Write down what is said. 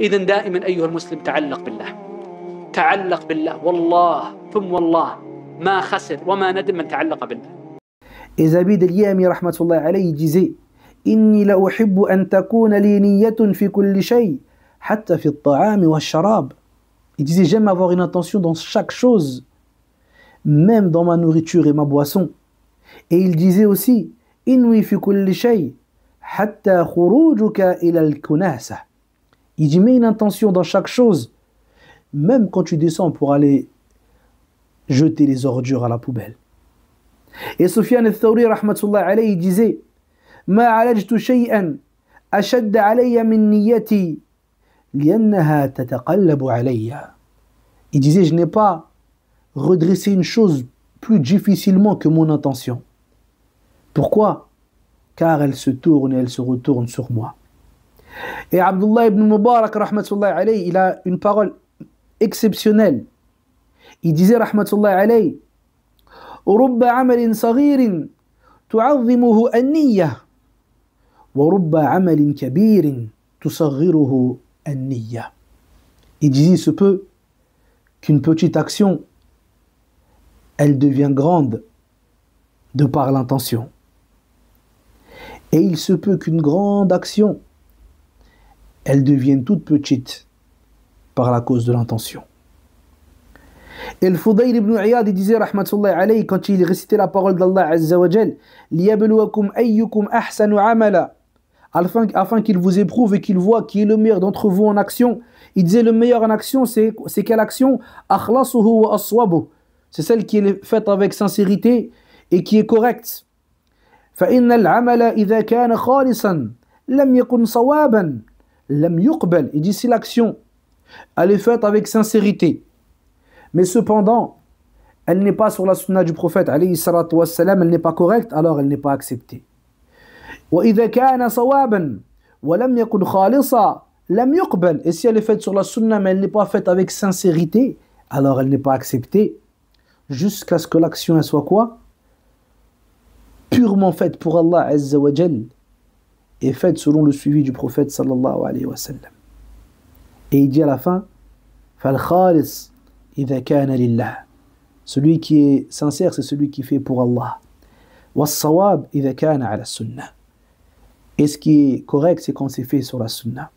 إذا دائما أيها المسلم تعلق بالله، تعلق بالله، والله ثم والله ما خسر وما ندم من تعلق بالله. Et Zabid al-Yami rahmatullahi alayhi disait: Inni la uhibbu an takuna li niyyatun fi kulli shay, hatta fi at-ta'ami wa ash-sharab. Il disait: j'aime avoir une intention dans chaque chose, même dans ma nourriture et ma boisson. Et il disait aussi: Inwi fi kulli shay, hatta khurujuka ila al-kunasa. Il dit: mets une intention dans chaque chose, même quand tu descends pour aller jeter les ordures à la poubelle. Et Sufyan al-Thawri rahmatullah alayhi disait: Ma alajtu shay'an ashad alayya min niyyati li'annaha tataqallabu alayya. Il disait: je n'ai pas redressé une chose plus difficilement que mon intention. Pourquoi? Car elle se tourne et elle se retourne sur moi. Et Abdullah ibn Mubarak rahmatullah alayhi, il a une parole exceptionnelle. Il disait rahmatullah alayhi: رب عمل صغير تعظمه النية ورب عمل كبير تصغره النية. Il disait: il se peut qu'une petite action, elle devient grande de par l'intention. Et il se peut qu'une grande action, elle devienne toute petite par la cause de l'intention. Et le Fudayl ibn Iyad disait rahmatullahi alayhi, quand il récitait la parole d'Allah azza wa jal, liyabluwakum ayyukum ahsanu amala, afin qu'il vous éprouve et qu'il voit qui est le meilleur d'entre vous en action. Il disait: le meilleur en action, c'est quelle action? Akhlasuhu wa aswabuh, c'est celle qui est faite avec sincérité et qui est correcte. Fa innal amala idha kana khalisan lam yakun sawaban lam yuqbal. Il dit: si l'action elle est faite avec sincérité, mais cependant elle n'est pas sur la sunna du prophète alayhi salatu wassalam, elle n'est pas correcte, alors elle n'est pas acceptée. Wa idha kana sawaban wa lam yakun khalisa lam yuqbal. Et si elle est faite sur la sunna mais elle n'est pas faite avec sincérité, alors elle n'est pas acceptée, jusqu'à ce que l'action elle soit quoi? Purement faite pour Allah azza wa jal et faite selon le suivi du prophète sallallahu alayhi wa sallam. Et il dit à la fin: fal khalis idha kana lillah, celui qui est sincère, c'est celui qui fait pour Allah. Was-sawab idha kana ala sunnah, et ce qui est correct, c'est quand c'est fait sur la sunnah.